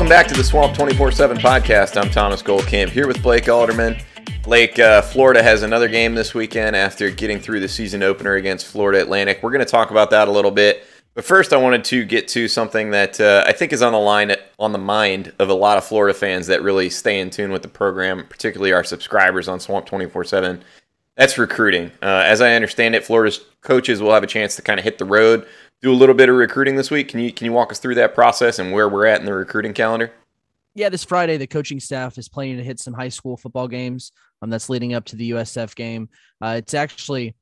back to the Swamp 24/7 podcast. I'm Thomas Goldkamp here with Blake Alderman. Blake, Florida has another game this weekend after getting through the season opener against Florida Atlantic. We're going to talk about that a little bit. But first, I wanted to get to something that I think is on the mind of a lot of Florida fans that really stay in tune with the program, particularly our subscribers on Swamp 24/7. That's recruiting. As I understand it, Florida's coaches will have a chance to kind of hit the road, do a little bit of recruiting this week. Can you walk us through that process and where we're at in the recruiting calendar? Yeah, this Friday, the coaching staff is planning to hit some high school football games. That's leading up to the USF game. It's actually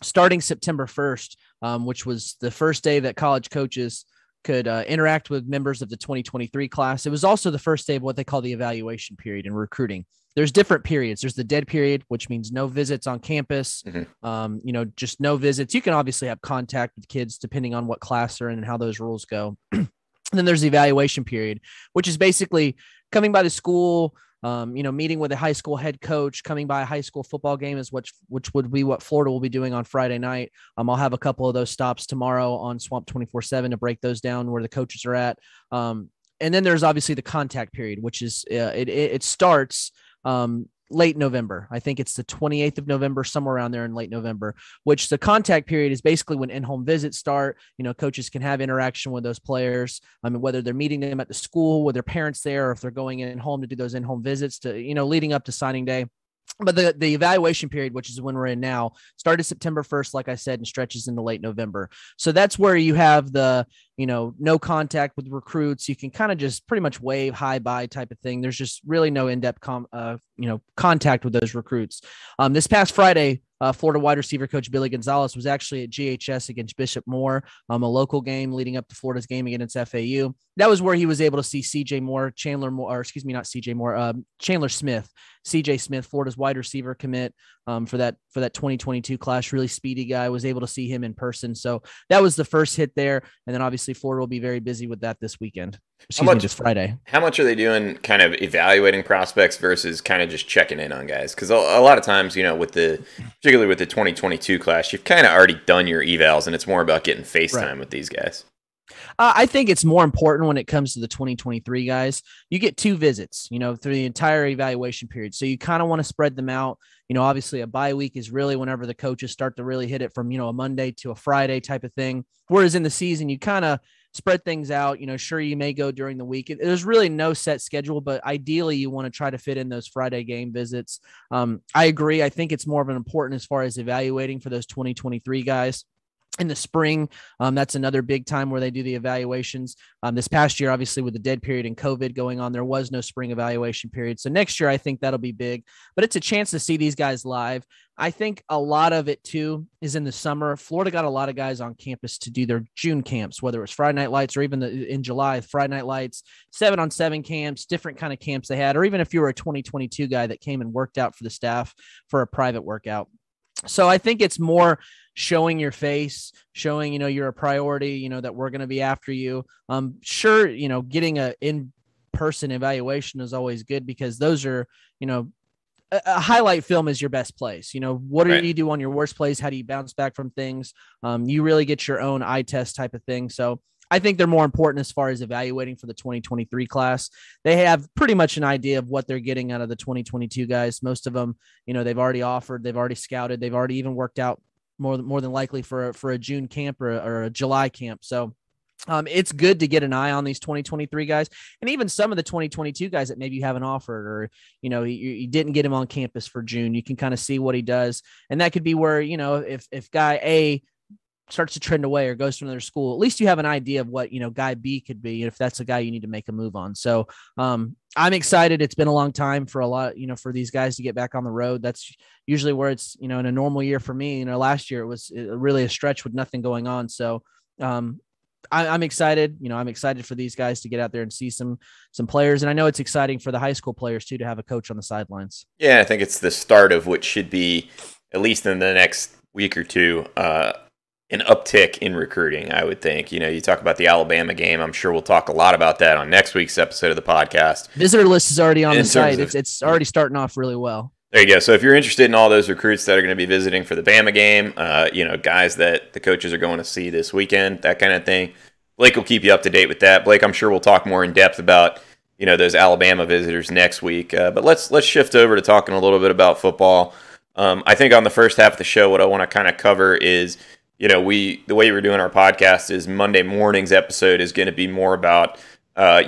starting September 1st, which was the first day that college coaches could interact with members of the 2023 class. It was also the first day of what they call the evaluation period in recruiting. There's different periods. There's the dead period, which means no visits on campus, just no visits. You can obviously have contact with kids depending on what class they're in and how those rules go. And then there's the evaluation period, which is basically coming by the school, meeting with a high school head coach, coming by a high school football game is which would be what Florida will be doing on Friday night. I'll have a couple of those stops tomorrow on Swamp 24/7 to break those down where the coaches are at. And then there's obviously the contact period, which is it starts late November. I think it's the 28th of November, somewhere around there in late November, which the contact period is basically when in-home visits start. Coaches can have interaction with those players. Whether they're meeting them at the school with their parents there, or if they're going in home to do those in-home visits to, leading up to signing day. But the evaluation period, which is when we're in now, started September 1st, like I said, and stretches into late November. So that's where you have the, no contact with recruits. You can kind of just pretty much wave hi bye type of thing. There's just really no in-depth contact with those recruits. This past Friday, Florida wide receiver coach Billy Gonzalez was actually at GHS against Bishop Moore, a local game leading up to Florida's game against FAU. That was where he was able to see Chandler Smith, CJ Smith, Florida's wide receiver commit for that 2022 class. Really speedy guy. Was able to see him in person. So that was the first hit there. And then obviously Florida will be very busy with that this weekend. This Friday. How much are they doing kind of evaluating prospects versus kind of just checking in on guys? Because a lot of times, particularly with the 2022 class, you've kind of already done your evals, and it's more about getting FaceTime with these guys. I think it's more important when it comes to the 2023 guys. You get 2 visits, through the entire evaluation period. So you kind of want to spread them out. Obviously a bye week is really whenever the coaches start to really hit it from, a Monday to a Friday type of thing. Whereas in the season, you kind of spread things out. Sure, you may go during the week. There's really no set schedule, but ideally you want to try to fit in those Friday game visits. I agree. I think it's more of an important as far as evaluating for those 2023 guys. In the spring, that's another big time where they do the evaluations. This past year, obviously, with the dead period and COVID going on, there was no spring evaluation period. So next year, I think that'll be big. But it's a chance to see these guys live. I think a lot of it, too, is in the summer. Florida got a lot of guys on campus to do their June camps, whether it's Friday Night Lights or even in July, Friday Night Lights, 7-on-7 camps, different kind of camps they had, or even if you were a 2022 guy that came and worked out for the staff for a private workout. So I think it's more showing your face, showing, you're a priority, that we're going to be after you. Sure, getting a in-person evaluation is always good because those are, a highlight film is your best place. What do you do on your worst plays? How do you bounce back from things? You really get your own eye test type of thing. So I think they're more important as far as evaluating for the 2023 class. They have pretty much an idea of what they're getting out of the 2022 guys. Most of them, they've already offered, they've already scouted, they've already even worked out more than likely for a June camp or a July camp. So it's good to get an eye on these 2023 guys, and even some of the 2022 guys that maybe you haven't offered, or, you didn't get him on campus for June. You can kind of see what he does. And that could be where, if guy A starts to trend away or goes to another school, at least you have an idea of what, guy B could be, if that's a guy you need to make a move on. So I'm excited. It's been a long time for a lot, for these guys to get back on the road. That's usually where it's, in a normal year for me, last year it was really a stretch with nothing going on. So I'm excited. I'm excited for these guys to get out there and see some players. And I know it's exciting for the high school players too, to have a coach on the sidelines. Yeah. I think it's the start of what should be, at least in the next week or two, an uptick in recruiting, I would think. You talk about the Alabama game. I'm sure we'll talk a lot about that on next week's episode of the podcast. Visitor list is already on the site. It's already starting off really well. There you go. So if you're interested in all those recruits that are going to be visiting for the Bama game, guys that the coaches are going to see this weekend, that kind of thing, Blake will keep you up to date with that. Blake, I'm sure we'll talk more in depth about those Alabama visitors next week. But let's shift over to talking a little bit about football. I think on the first half of the show, what I want to kind of cover is, the way we're doing our podcast is Monday morning's episode is going to be more about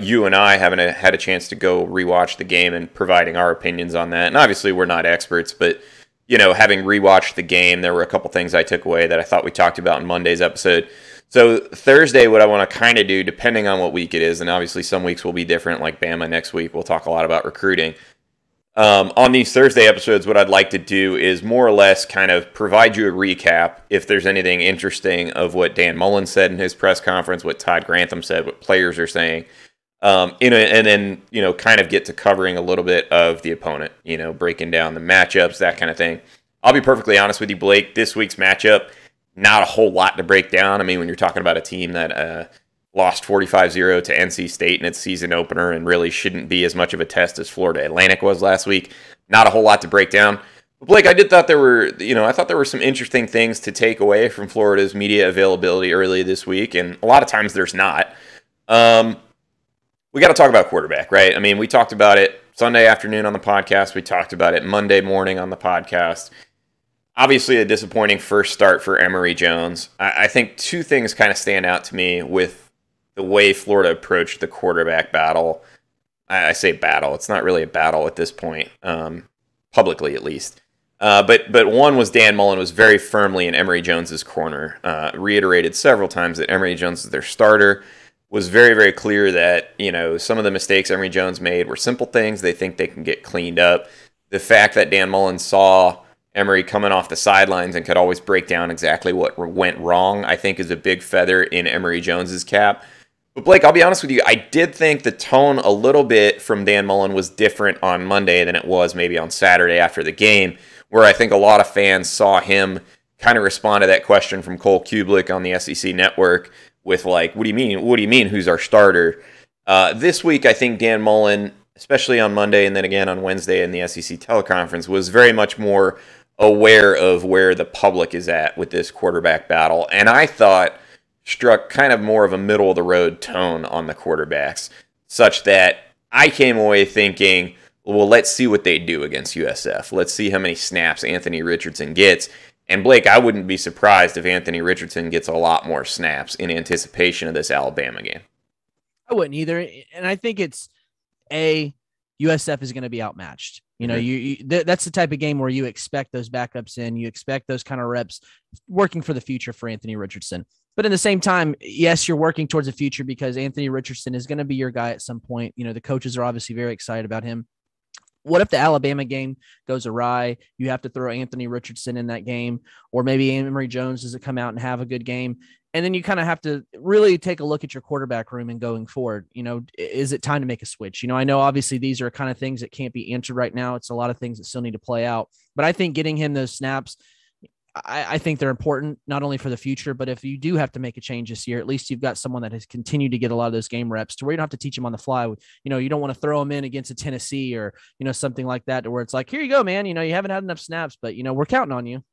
you and I having had a chance to go rewatch the game and providing our opinions on that. And obviously we're not experts, but having rewatched the game, there were a couple things I took away that I thought we talked about in Monday's episode. So Thursday, what I want to kind of do, depending on what week it is, and obviously some weeks will be different, like Bama next week, we'll talk a lot about recruiting. On these Thursday episodes, what I'd like to do is more or less kind of provide you a recap if there's anything interesting of what Dan Mullen said in his press conference, what Todd Grantham said, what players are saying, and then, kind of get to covering a little bit of the opponent, breaking down the matchups, that kind of thing. I'll be perfectly honest with you, Blake, this week's matchup, not a whole lot to break down. I mean, when you're talking about a team that lost 45-0 to NC State in its season opener and really shouldn't be as much of a test as Florida Atlantic was last week, not a whole lot to break down. But Blake, I thought there were some interesting things to take away from Florida's media availability early this week, and a lot of times there's not. We got to talk about quarterback, right? I mean, we talked about it Sunday afternoon on the podcast. We talked about it Monday morning on the podcast. Obviously, a disappointing first start for Emory Jones. I think two things kind of stand out to me with the way Florida approached the quarterback battle. I say battle. It's not really a battle at this point, publicly at least. But one was Dan Mullen was very firmly in Emory Jones's corner. Reiterated several times that Emory Jones is their starter. Was very, very clear that, some of the mistakes Emory Jones made were simple things. They think they can get cleaned up. The fact that Dan Mullen saw Emory coming off the sidelines and could always break down exactly what went wrong, I think is a big feather in Emory Jones's cap. But Blake, I'll be honest with you, I did think the tone a little bit from Dan Mullen was different on Monday than it was maybe on Saturday after the game, where I think a lot of fans saw him kind of respond to that question from Cole Kublik on the SEC Network with like, what do you mean? What do you mean? Who's our starter? This week, I think Dan Mullen, especially on Monday and then again on Wednesday in the SEC teleconference, was very much more aware of where the public is at with this quarterback battle. And I thought struck kind of more of a middle of the road tone on the quarterbacks, such that I came away thinking, well, let's see what they do against USF. Let's see how many snaps Anthony Richardson gets. And Blake, I wouldn't be surprised if Anthony Richardson gets a lot more snaps in anticipation of this Alabama game. I wouldn't either. And I think it's USF is going to be outmatched. That's the type of game where you expect those backups in, you expect those kind of reps working for the future for Anthony Richardson. But in the same time, yes, you're working towards the future because Anthony Richardson is going to be your guy at some point. The coaches are obviously very excited about him. What if the Alabama game goes awry? You have to throw Anthony Richardson in that game, or maybe Emory Jones doesn't come out and have a good game. And then you kind of have to really take a look at your quarterback room and going forward. Is it time to make a switch? I know obviously these are kind of things that can't be answered right now. It's a lot of things that still need to play out. But I think getting him those snaps, I think they're important, not only for the future, but if you do have to make a change this year, at least you've got someone that has continued to get a lot of those game reps to where you don't have to teach them on the fly. You don't want to throw them in against a Tennessee or, something like that, to where it's like, here you go, man. You haven't had enough snaps, but, we're counting on you.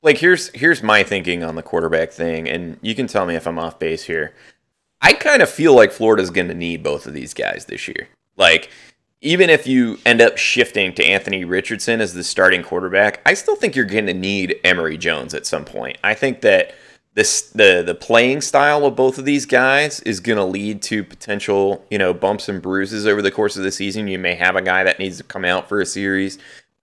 Like, here's my thinking on the quarterback thing, and you can tell me if I'm off base here. I kind of feel like Florida's going to need both of these guys this year. Like, even if you end up shifting to Anthony Richardson as the starting quarterback, I still think you're going to need Emory Jones at some point. I think that the playing style of both of these guys is going to lead to potential, bumps and bruises over the course of the season. You may have a guy that needs to come out for a series.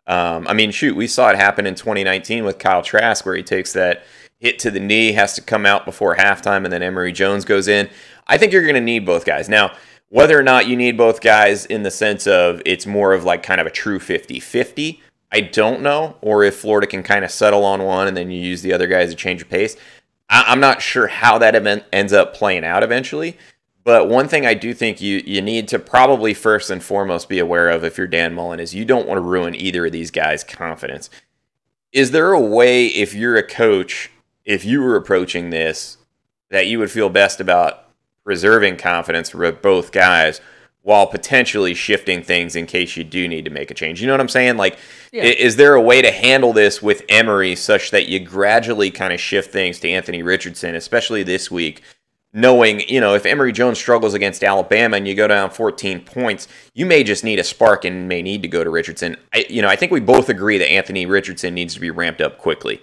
We saw it happen in 2019 with Kyle Trask, where he takes that hit to the knee, has to come out before halftime, and then Emory Jones goes in. I think you're going to need both guys. Now, whether or not you need both guys in the sense of it's more of like kind of a true 50-50, I don't know. Or if Florida can kind of settle on one and then you use the other guys to change of pace. I'm not sure how that event ends up playing out eventually. But one thing I do think you need to probably first and foremost be aware of if you're Dan Mullen is you don't want to ruin either of these guys' confidence. Is there a way, if you're a coach, if you were approaching this, that you would feel best about preserving confidence for both guys while potentially shifting things in case you do need to make a change? You know what I'm saying? Like, yeah. Is there a way to handle this with Emory such that you gradually kind of shift things to Anthony Richardson, especially this week, knowing, if Emory Jones struggles against Alabama and you go down 14 points, you may just need a spark and may need to go to Richardson. I think we both agree that Anthony Richardson needs to be ramped up quickly.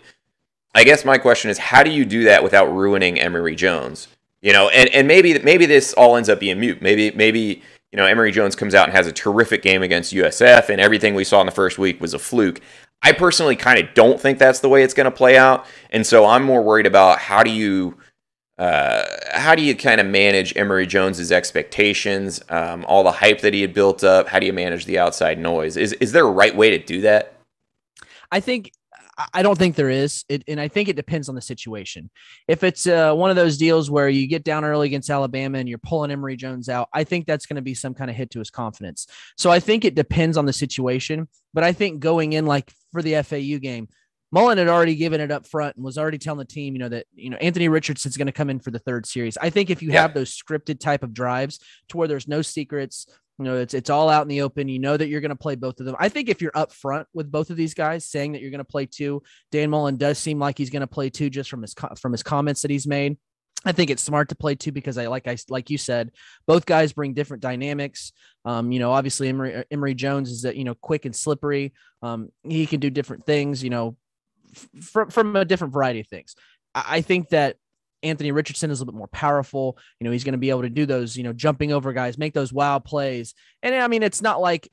I guess my question is, how do you do that without ruining Emory Jones? And maybe this all ends up being mute. Maybe Emory Jones comes out and has a terrific game against USF, and everything we saw in the first week was a fluke. I personally kind of don't think that's the way it's going to play out, and so I'm more worried about how do you kind of manage Emory Jones's expectations, all the hype that he had built up. How do you manage the outside noise? Is there a right way to do that? I don't think there is, and I think it depends on the situation. If it's one of those deals where you get down early against Alabama and you're pulling Emory Jones out, I think that's going to be some kind of hit to his confidence. So I think it depends on the situation, but I think going in like for the FAU game, Mullen had already given it up front and was already telling the team, that Anthony Richardson's going to come in for the third series. I think if you have those scripted type of drives to where there's no secrets, it's all out in the open. You know that you're going to play both of them. I think if you're up front with both of these guys saying that you're going to play two, Dan Mullen does seem like he's going to play two just from his comments that he's made. I think it's smart to play two because like you said, both guys bring different dynamics. Obviously Emory Jones is quick and slippery. He can do different things, from a different variety of things. I think that Anthony Richardson is a little bit more powerful. He's going to be able to do those, jumping over guys, make those wild plays. And I mean, it's not like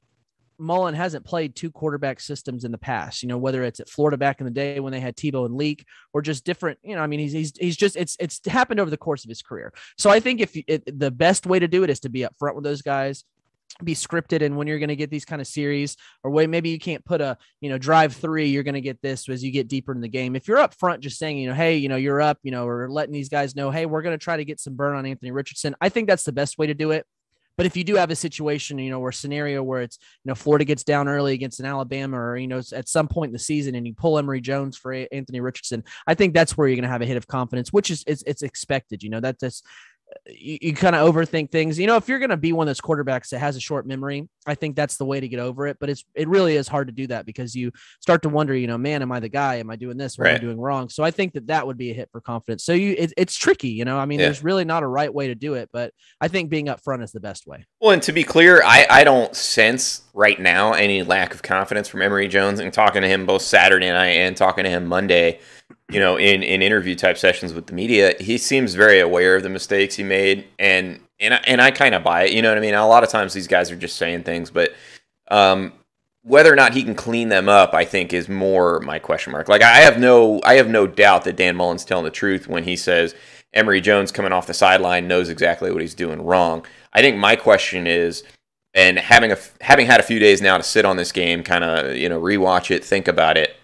Mullen hasn't played two quarterback systems in the past, whether it's at Florida back in the day when they had Tebow and Leak or just different, he's just, it's happened over the course of his career. So I think the best way to do it is to be up front with those guys, be scripted. And when you're going to get these kind of series or maybe you can't put a, drive 3, you're going to get this as you get deeper in the game. If you're up front, just saying, hey, you're up, or letting these guys know, hey, we're going to try to get some burn on Anthony Richardson. I think that's the best way to do it. But if you do have a situation, or a scenario where it's, Florida gets down early against an Alabama or, at some point in the season and you pull Emory Jones for Anthony Richardson, I think that's where you're going to have a hit of confidence, which is it's expected, that's you kind of overthink things. If you're going to be one of those quarterbacks that has a short memory, I think that's the way to get over it. But it really is hard to do that because you start to wonder, man, am I the guy? Am I doing this? What am I doing wrong? So I think that would be a hit for confidence. So it's tricky, there's really not a right way to do it, but I think being up front is the best way. Well, and to be clear, I don't sense right now any lack of confidence from Emory Jones. And talking to him both Saturday night and talking to him Monday, in interview type sessions with the media, he seems very aware of the mistakes he made, and I kind of buy it. You know what I mean? A lot of times these guys are just saying things, but whether or not he can clean them up, I think, is more my question mark. Like I have no doubt that Dan Mullen's telling the truth when he says Emory Jones coming off the sideline knows exactly what he's doing wrong. I think my question is, and having had a few days now to sit on this game, kind of rewatch it, think about it,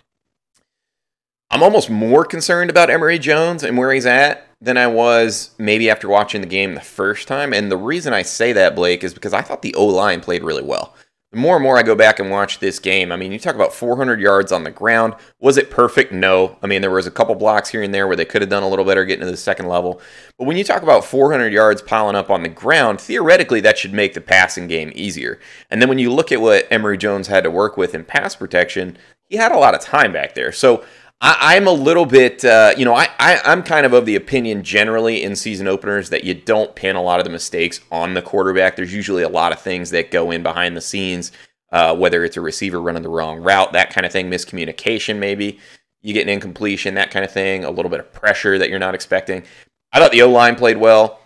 I'm almost more concerned about Emory Jones and where he's at than I was maybe after watching the game the first time. And the reason I say that, Blake, is because I thought the O-line played really well. The more and more I go back and watch this game, I mean, you talk about 400 yards on the ground. Was it perfect? No. I mean, there was a couple blocks here and there where they could have done a little better getting to the second level. But when you talk about 400 yards piling up on the ground, theoretically that should make the passing game easier. And then when you look at what Emory Jones had to work with in pass protection, he had a lot of time back there. So I'm a little bit, I'm kind of the opinion generally in season openers that you don't pin a lot of the mistakes on the quarterback. There's usually a lot of things that go in behind the scenes, whether it's a receiver running the wrong route, that kind of thing, miscommunication maybe, you get an incompletion, that kind of thing, a little bit of pressure that you're not expecting. I thought the O-line played well.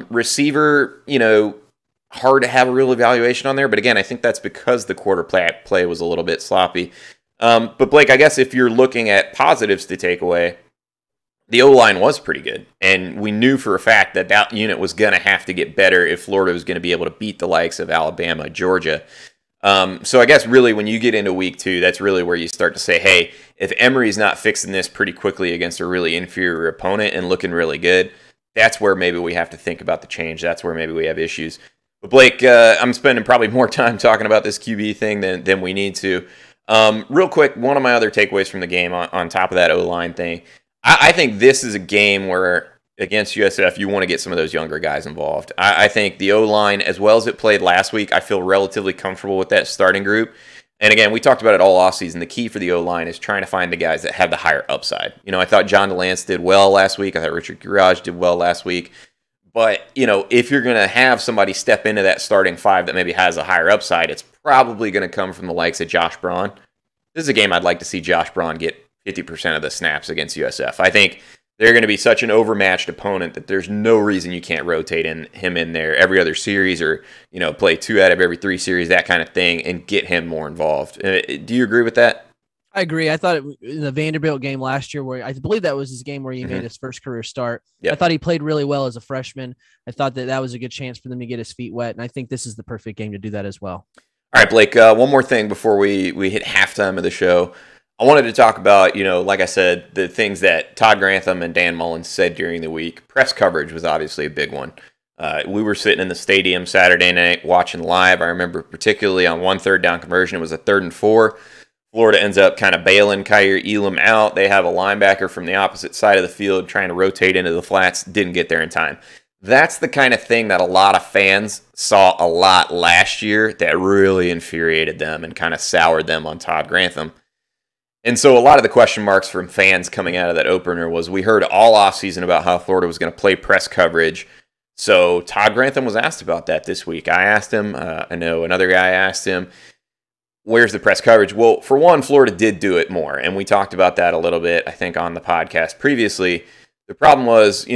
Receiver, hard to have a real evaluation on there, but again, I think that's because the quarterback play was a little bit sloppy. But Blake, I guess if you're looking at positives to take away, the O-line was pretty good. And we knew for a fact that unit was going to have to get better if Florida was going to be able to beat the likes of Alabama, Georgia. So I guess really when you get into week 2, that's really where you start to say, hey, if Emory's not fixing this pretty quickly against a really inferior opponent and looking really good, that's where maybe we have to think about the change. That's where maybe we have issues. But Blake, I'm spending probably more time talking about this QB thing than we need to. Real quick, one of my other takeaways from the game on top of that O-line thing, I think this is a game where against USF, you want to get some of those younger guys involved. I think the O-line, as well as it played last week, I feel relatively comfortable with that starting group. And again, we talked about it all offseason. The key for the O-line is trying to find the guys that have the higher upside. I thought John DeLance did well last week. I thought Richard Garage did well last week. But, if you're going to have somebody step into that starting five that maybe has a higher upside, it's probably going to come from the likes of Josh Braun. This is a game I'd like to see Josh Braun get 50% of the snaps against USF. I think they're going to be such an overmatched opponent that there's no reason you can't rotate him in there every other series or, play 2 out of every 3 series, that kind of thing, and get him more involved. Do you agree with that? I agree. I thought in the Vanderbilt game last year, where I believe that was his game where he made his first career start. Yep. I thought he played really well as a freshman. I thought that was a good chance for them to get his feet wet, and I think this is the perfect game to do that as well. All right, Blake, one more thing before we hit halftime of the show. I wanted to talk about, like I said, the things that Todd Grantham and Dan Mullen said during the week. Press coverage was obviously a big one. We were sitting in the stadium Saturday night watching live. I remember particularly on one third down conversion, it was a 3rd and 4. Florida ends up kind of bailing Kaiir Elam out. They have a linebacker from the opposite side of the field trying to rotate into the flats. Didn't get there in time. That's the kind of thing that a lot of fans saw a lot last year that really infuriated them and kind of soured them on Todd Grantham. And so a lot of the question marks from fans coming out of that opener was we heard all offseason about how Florida was going to play press coverage. So Todd Grantham was asked about that this week. I asked him, I know another guy asked him, where's the press coverage? Well, for one, Florida did do it more, and we talked about that a little bit, I think, on the podcast previously. The problem was,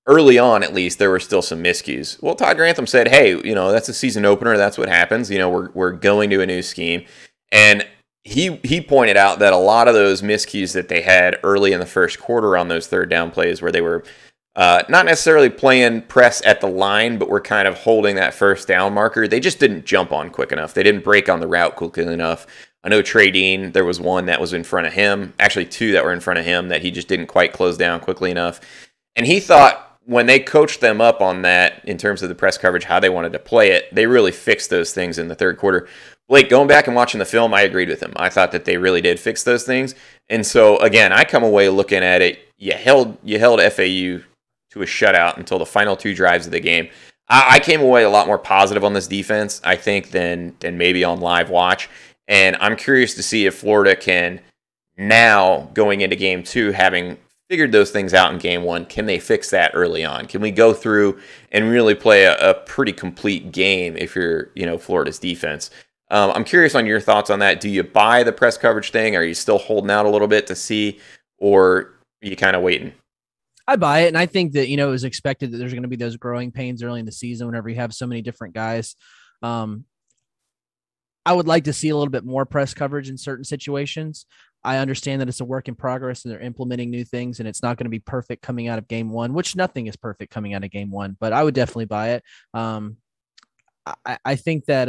early on at least, there were still some miscues. Well, Todd Grantham said, hey, that's a season opener. That's what happens. We're going to a new scheme. And he pointed out that a lot of those miscues that they had early in the first quarter on those third down plays where they were not necessarily playing press at the line, but were kind of holding that first down marker. They just didn't jump on quick enough. They didn't break on the route quickly enough. I know Trey Dean, there was one that was in front of him, actually 2 that were in front of him that he just didn't quite close down quickly enough. And he thought when they coached them up on that in terms of the press coverage, how they wanted to play it, they really fixed those things in the third quarter. Blake, going back and watching the film, I agreed with him. I thought that they really did fix those things. And so, again, I come away looking at it, you held FAU to a shutout until the final 2 drives of the game. I came away a lot more positive on this defense, I think, than maybe on live watch. And I'm curious to see if Florida can now, going into game 2, having figured those things out in game 1, can they fix that early on? Can we go through and really play a pretty complete game if you're, Florida's defense? I'm curious on your thoughts on that. Do you buy the press coverage thing? Are you still holding out a little bit to see, or are you kind of waiting? I buy it, and I think that, it was expected that there's going to be those growing pains early in the season whenever you have so many different guys. I would like to see a little bit more press coverage in certain situations. I understand that it's a work in progress and they're implementing new things, and it's not going to be perfect coming out of game 1, which nothing is perfect coming out of game 1, but I would definitely buy it. I think that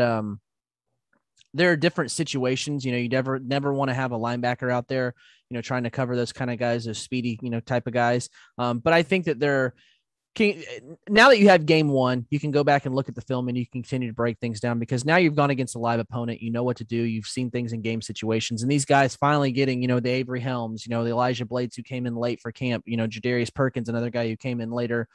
there are different situations. You never want to have a linebacker out there, trying to cover those kind of guys, those speedy, type of guys. But I think that now that you have game 1, you can go back and look at the film and you can continue to break things down, because now you've gone against a live opponent. You know what to do. You've seen things in game situations, and these guys finally getting, the Avery Helms, the Elijah Blades who came in late for camp, Darius Perkins, another guy who came in later,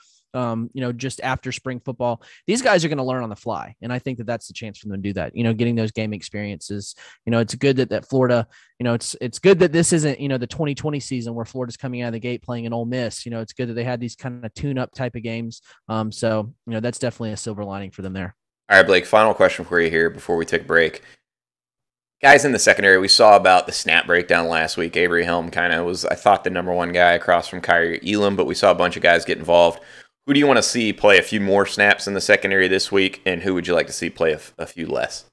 just after spring football. These guys are going to learn on the fly. And I think that that's the chance for them to do that, getting those game experiences. It's good that Florida, it's good that this isn't, the 2020 season where Florida's coming out of the gate playing an Ole Miss. It's good that they had these kind of tune-up type of games. So that's definitely a silver lining for them there. All right, Blake, final question for you here before we take a break. Guys in the secondary, we saw about the snap breakdown last week. Avery Helm kind of was, I thought, the number 1 guy across from Kaiir Elam, but we saw a bunch of guys get involved. Who do you want to see play a few more snaps in the secondary this week, and who would you like to see play a few less?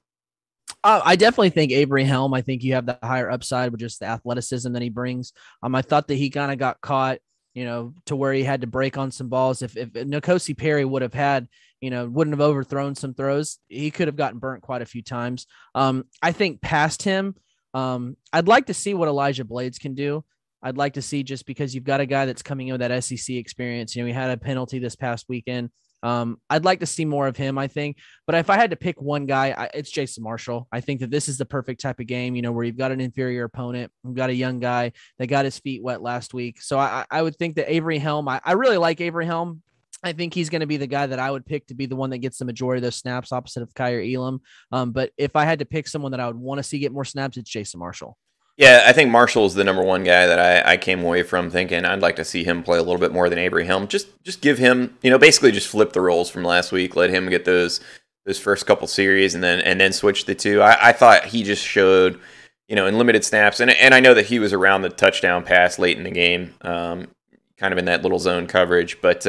I definitely think Avery Helm. I think you have the higher upside with just the athleticism that he brings. I thought that he kind of got caught, to where he had to break on some balls. If N'Kosi Perry would have had, wouldn't have overthrown some throws, he could have gotten burnt quite a few times. I think past him, I'd like to see what Elijah Blades can do. I'd like to see, just because you've got a guy that's coming in with that SEC experience. He had a penalty this past weekend. I'd like to see more of him, I think. But if I had to pick one guy, it's Jason Marshall. I think that this is the perfect type of game, where you've got an inferior opponent. You've got a young guy that got his feet wet last week. So I would think that Avery Helm, I really like Avery Helm. I think he's going to be the guy that I would pick to be the one that gets the majority of those snaps opposite of Kaiir Elam. But if I had to pick someone that I would want to see get more snaps, it's Jason Marshall. Yeah, I think Marshall is the number one guy that I came away from thinking I'd like to see him play a little bit more than Avery Helm. Just give him, basically just flip the roles from last week. Let him get those first couple series and then switch the two. I thought he just showed, in limited snaps, and I know that he was around the touchdown pass late in the game, kind of in that little zone coverage, but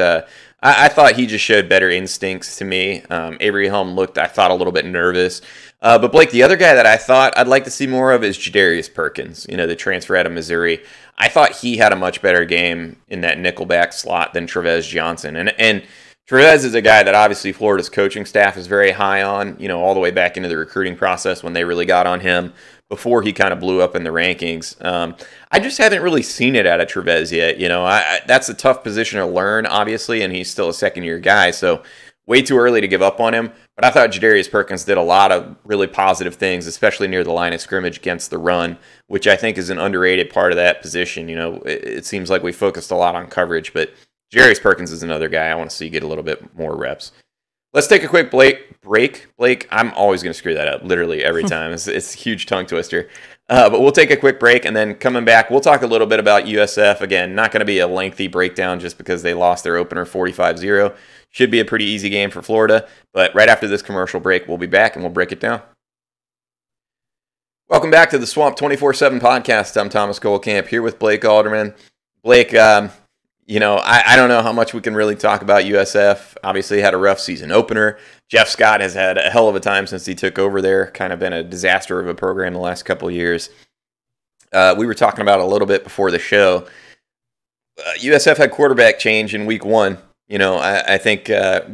I thought he just showed better instincts to me. Avery Helm looked, I thought, a little bit nervous. But Blake, the other guy that I thought I'd like to see more of is Darius Perkins, the transfer out of Missouri. I thought he had a much better game in that nickelback slot than Trevez Johnson. And Trevez is a guy that obviously Florida's coaching staff is very high on, all the way back into the recruiting process when they really got on him before he kind of blew up in the rankings. I just haven't really seen it out of Trevez yet. That's a tough position to learn, obviously, and he's still a second-year guy, so way too early to give up on him. But I thought Darius Perkins did a lot of really positive things, especially near the line of scrimmage against the run, which I think is an underrated part of that position. It seems like we focused a lot on coverage, but Darius Perkins is another guy I want to see get a little bit more reps. Let's take a quick break. Blake, I'm always going to screw that up, literally every time. It's a huge tongue twister. But we'll take a quick break, and then coming back, we'll talk a little bit about USF. Again, not going to be a lengthy breakdown just because they lost their opener 45-0. Should be a pretty easy game for Florida. But right after this commercial break, we'll be back, and we'll break it down. Welcome back to the Swamp 24/7 podcast. I'm Thomas Goldkamp here with Blake Alderman. Blake, I don't know how much we can really talk about USF. Obviously had a rough season opener. Jeff Scott has had a hell of a time since he took over there. Kind of been a disaster of a program the last couple of years. We were talking about it a little bit before the show. USF had quarterback change in week one. I think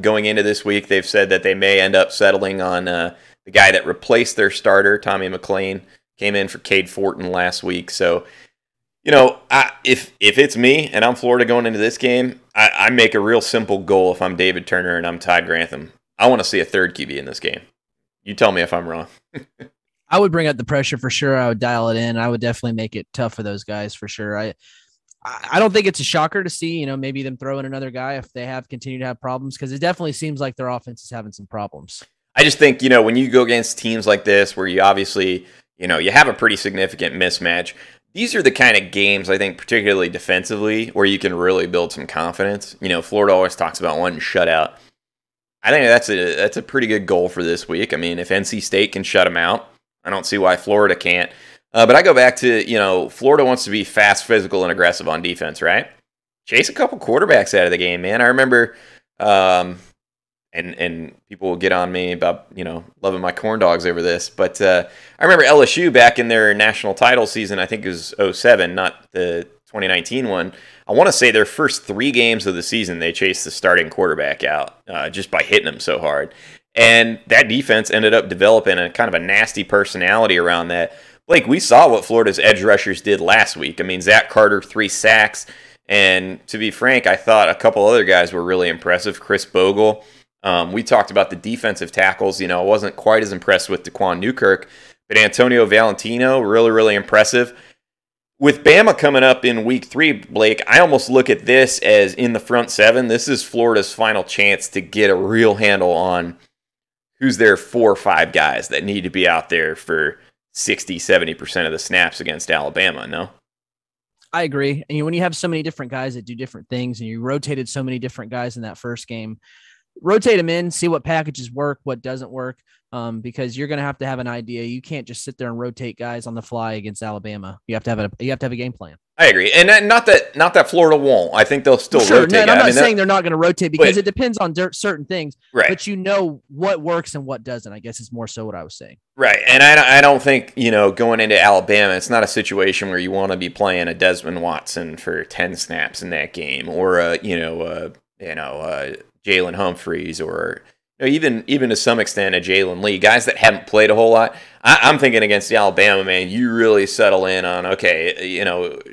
going into this week, they've said that they may end up settling on the guy that replaced their starter, Tommy McLean, came in for Cade Fortin last week. So, if it's me and I'm Florida going into this game, I make a real simple goal if I'm David Turner and I'm Todd Grantham. I want to see a third QB in this game. You tell me if I'm wrong. I would bring up the pressure for sure. I would dial it in. I would definitely make it tough for those guys for sure. I don't think it's a shocker to see, maybe them throw in another guy if they have continued to have problems, because it definitely seems like their offense is having some problems. I just think, when you go against teams like this where you obviously, you have a pretty significant mismatch, these are the kind of games, I think, particularly defensively, where you can really build some confidence. Florida always talks about wanting shutout. I think that's a pretty good goal for this week. I mean, if NC State can shut them out, I don't see why Florida can't. But I go back to, Florida wants to be fast, physical, and aggressive on defense, right? Chase a couple quarterbacks out of the game, man. I remember, and people will get on me about, loving my corn dogs over this, but I remember LSU back in their national title season, I think it was 2007, not the 2019 one. I want to say their first 3 games of the season, they chased the starting quarterback out just by hitting him so hard. And that defense ended up developing a kind of a nasty personality around that. Blake, we saw what Florida's edge rushers did last week. I mean, Zach Carter, 3 sacks. And to be frank, I thought a couple other guys were really impressive. Chris Bogle. We talked about the defensive tackles. I wasn't quite as impressed with Daquan Newkirk. But Antonio Valentino, really, really impressive. With Bama coming up in week 3, Blake, I almost look at this as in the front 7. This is Florida's final chance to get a real handle on who's their 4 or 5 guys that need to be out there for 60-70% of the snaps against Alabama, no? I agree. And when you have so many different guys that do different things, and you rotated so many different guys in that first game, rotate them in, see what packages work, what doesn't work, because you're going to have an idea. You can't just sit there and rotate guys on the fly against Alabama. You have to have a game plan. I agree, and not that Florida won't. I think they'll still rotate. No, I'm not saying they're not going to rotate because it depends on certain things. Right. But what works and what doesn't. I guess is more so what I was saying. Right, and I don't think going into Alabama, it's not a situation where you want to be playing a Desmond Watson for 10 snaps in that game, or Jalen Humphreys, or even to some extent a Jalen Lee, guys that haven't played a whole lot. I'm thinking against the Alabama, man, you really settle in on, okay,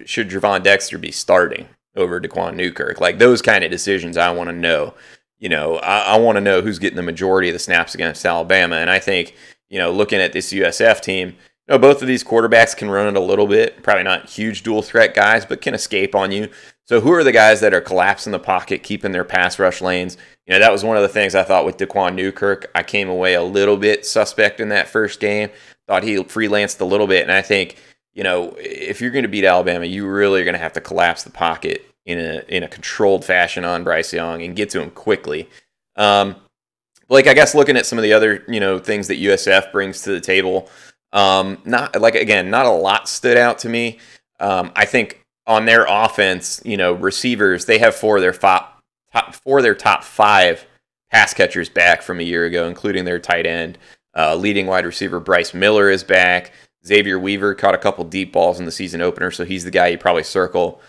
should Javon Dexter be starting over Daquan Newkirk? Like those kind of decisions I want to know. I want to know who's getting the majority of the snaps against Alabama. And I think, looking at this USF team, both of these quarterbacks can run it a little bit. Probably not huge dual threat guys, but can escape on you. So who are the guys that are collapsing the pocket, keeping their pass rush lanes? That was one of the things I thought with Daquan Newkirk. I came away a little bit suspect in that first game. Thought he freelanced a little bit. And I think, if you're going to beat Alabama, you really are going to have to collapse the pocket in a controlled fashion on Bryce Young and get to him quickly. Blake, I guess looking at some of the other, things that USF brings to the table, not a lot stood out to me. I think on their offense, receivers, they have four of their top five pass catchers back from a year ago, including their tight end. Leading wide receiver Bryce Miller is back. Xavier Weaver caught a couple deep balls in the season opener, so he's the guy you probably circle,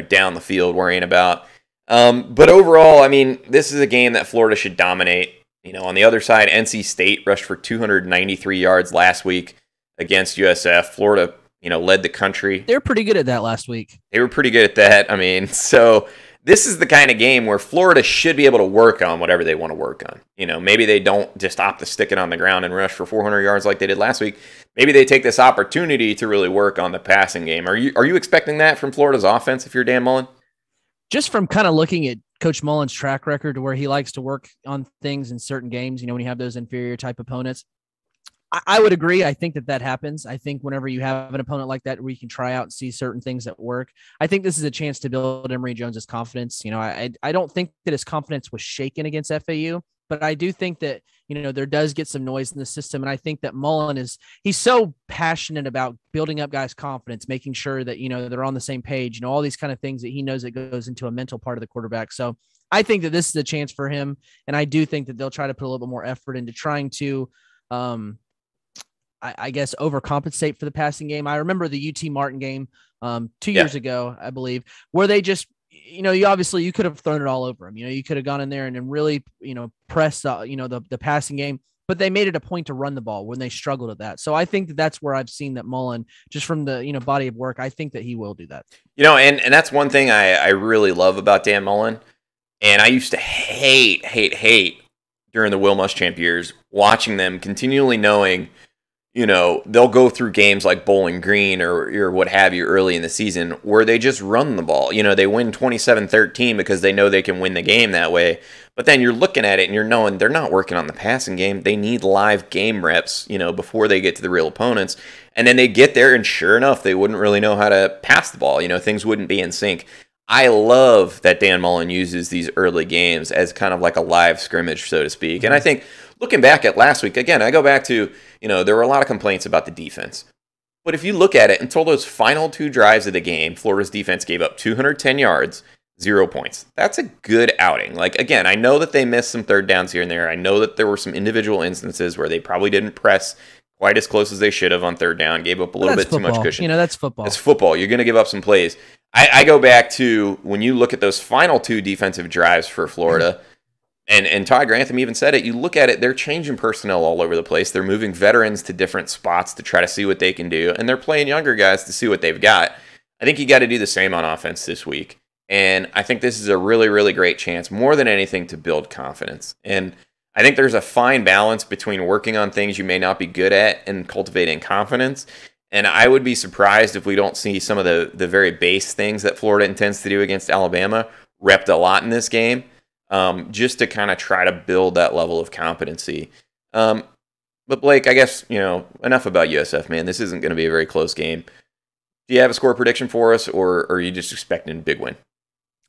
down the field worrying about. But overall, I mean, this is a game that Florida should dominate. On the other side, NC State rushed for 293 yards last week against USF. Florida, led the country. They're pretty good at that last week. They were pretty good at that. I mean, so this is the kind of game where Florida should be able to work on whatever they want to work on. Maybe they don't just opt to stick it on the ground and rush for 400 yards like they did last week. Maybe they take this opportunity to really work on the passing game. Are you expecting that from Florida's offense if you're Dan Mullen? Just from kind of looking at Coach Mullen's track record, where he likes to work on things in certain games, when you have those inferior type opponents, I would agree. I think that happens. I think whenever you have an opponent like that where you can try out and see certain things that work, I think this is a chance to build Emory Jones's confidence. I don't think that his confidence was shaken against FAU, but I do think that, there does get some noise in the system. And I think that Mullen he's so passionate about building up guys' confidence, making sure that, they're on the same page, all these kind of things that he knows that goes into a mental part of the quarterback. So I think that this is a chance for him. And I do think that they'll try to put a little bit more effort into trying to, I guess, overcompensate for the passing game. I remember the UT Martin game 2 years ago, I believe, where they just, you could have thrown it all over them. You could have gone in there and then really, pressed, the passing game, but they made it a point to run the ball when they struggled at that. So I think that that's where I've seen that Mullen, just from the, body of work, I think that he will do that. And that's one thing I really love about Dan Mullen. And I used to hate during the Will Muschamp years, watching them continually knowing, they'll go through games like Bowling Green or what have you early in the season where they just run the ball. They win 27-13 because they know they can win the game that way. But then you're looking at it and you're knowing they're not working on the passing game. They need live game reps, before they get to the real opponents. And then they get there and sure enough, they wouldn't really know how to pass the ball. Things wouldn't be in sync. I love that Dan Mullen uses these early games as kind of like a live scrimmage, so to speak. And I think looking back at last week, again, I go back to, there were a lot of complaints about the defense. But if you look at it, until those final two drives of the game, Florida's defense gave up 210 yards, 0 points. That's a good outing. Like, again, I know that they missed some third downs here and there. I know that there were some individual instances where they probably didn't press quite as close as they should have on third down, gave up a little bit too much cushion. That's football. It's football. You're going to give up some plays. I go back to when you look at those final two defensive drives for Florida, and Todd Grantham even said it, you look at it, they're changing personnel all over the place. They're moving veterans to different spots to try to see what they can do, and they're playing younger guys to see what they've got. I think you got to do the same on offense this week, and I think this is a really, really great chance, more than anything, to build confidence. And I think there's a fine balance between working on things you may not be good at and cultivating confidence. And I would be surprised if we don't see some of the very base things that Florida intends to do against Alabama repped a lot in this game, just to kind of try to build that level of competency. But Blake, I guess, enough about USF, man. This isn't going to be a very close game. Do you have a score prediction for us, or are you just expecting a big win?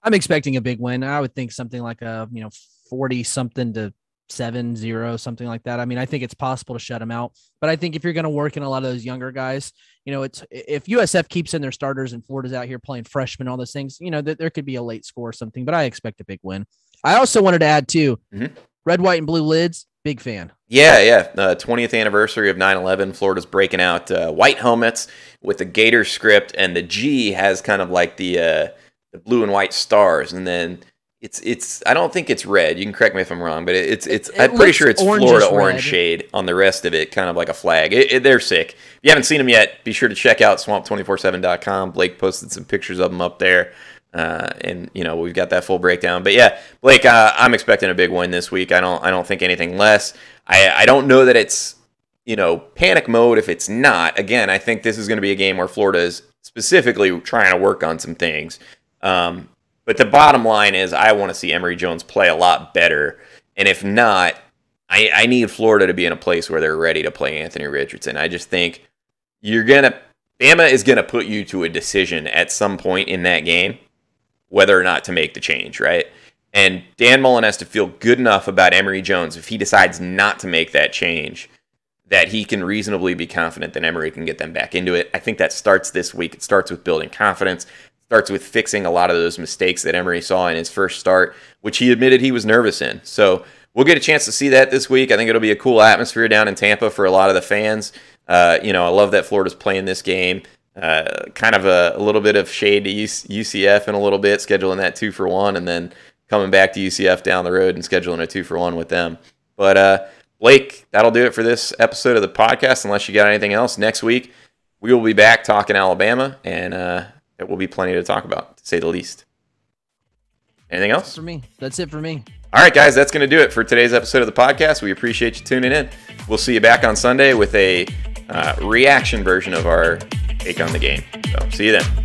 I'm expecting a big win. I would think something like a 40-something to 7-0, something like that. I mean, I think it's possible to shut them out, but I think if you're going to work in a lot of those younger guys, it's if USF keeps in their starters and Florida's out here playing freshmen, all those things, there could be a late score or something, but I expect a big win. I also wanted to add too, red, white, and blue lids. Big fan. Yeah. 20th anniversary of 9/11. Florida's breaking out white helmets with the Gator script, and the G has kind of like the blue and white stars, and then it's. I don't think it's red. You can correct me if I'm wrong, but it's. I'm pretty sure it's Florida orange shade on the rest of it, kind of like a flag. They're sick. If you haven't seen them yet, be sure to check out swamp247.com. Blake posted some pictures of them up there. And we've got that full breakdown. But yeah, Blake, I'm expecting a big win this week. I don't think anything less. I don't know that it's panic mode if it's not. Again, I think this is going to be a game where Florida is specifically trying to work on some things. But the bottom line is I want to see Emory Jones play a lot better. And if not, I need Florida to be in a place where they're ready to play Anthony Richardson. I just think you're going to Bama is going to put you to a decision at some point in that game whether or not to make the change, right? And Dan Mullen has to feel good enough about Emory Jones if he decides not to make that change that he can reasonably be confident that Emory can get them back into it. I think that starts this week. It starts with building confidence. It starts with fixing a lot of those mistakes that Emory saw in his first start, which he admitted he was nervous in. So we'll get a chance to see that this week. I think it'll be a cool atmosphere down in Tampa for a lot of the fans. I love that Florida's playing this game. Kind of a little bit of shade to UCF in a little bit, scheduling that 2-for-1, and then coming back to UCF down the road and scheduling a 2-for-1 with them. But Blake, that'll do it for this episode of the podcast, unless you got anything else. Next week, we will be back talking Alabama, and it will be plenty to talk about, to say the least. Anything else? That's it for me. All right, guys, that's going to do it for today's episode of the podcast. We appreciate you tuning in. We'll see you back on Sunday with a reaction version of our take on the game. So see you then.